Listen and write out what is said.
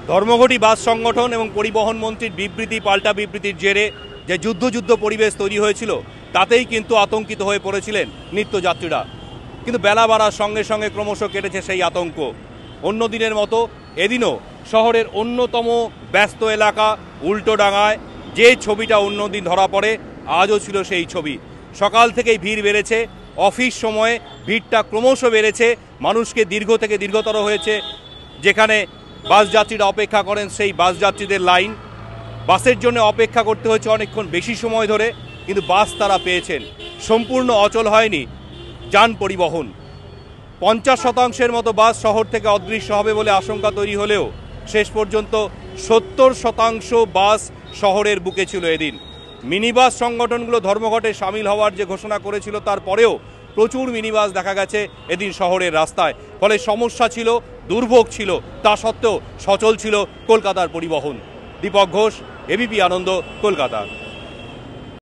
ধর্মঘটি বাস সংগঠন এবং পরিবহন মন্ত্রীর বিবৃতি পাল্টা বিবৃতির জেরে যে যুদ্ধ পরিবেশ তৈরি হয়েছিল তাতেই কিন্তু আতঙ্কিত হয়ে পড়েছিলেন নিত্যযাত্রীরা। কিন্তু বেলা বাড়ার সঙ্গে সঙ্গে ক্রমশ কেটেছে সেই আতঙ্ক। অন্য দিনের মতো এদিনও শহরের অন্যতম ব্যস্ত এলাকা উল্টোডাঙায় যে ছবিটা অন্যদিন ধরা পড়ে আজও ছিল সেই ছবি। সকাল থেকেই ভিড় বেড়েছে, অফিস সময়ে ভিড়টা ক্রমশ বেড়েছে, মানুষকে দীর্ঘ থেকে দীর্ঘতর হয়েছে। যেখানে বাস যাত্রীরা অপেক্ষা করেন সেই বাস যাত্রীদের লাইন, বাসের জন্য অপেক্ষা করতে হয়েছে অনেকক্ষণ বেশি সময় ধরে, কিন্তু বাস তারা পেয়েছেন। সম্পূর্ণ অচল হয়নি যান পরিবহন। 50% মতো বাস শহর থেকে অদৃশ্য হবে বলে আশঙ্কা তৈরি হলেও শেষ পর্যন্ত 70% বাস শহরের বুকে ছিল এদিন। মিনিবাস সংগঠনগুলো ধর্মঘটে সামিল হওয়ার যে ঘোষণা করেছিল তারপরেও প্রচুর মিনিবাস দেখা গেছে এদিন শহরের রাস্তায়। ফলে সমস্যা ছিল, দুর্ভোগ ছিল, তা সত্ত্বেও সচল ছিল কলকাতার পরিবহন। দীপক ঘোষ, এবিপি আনন্দ, কলকাতা।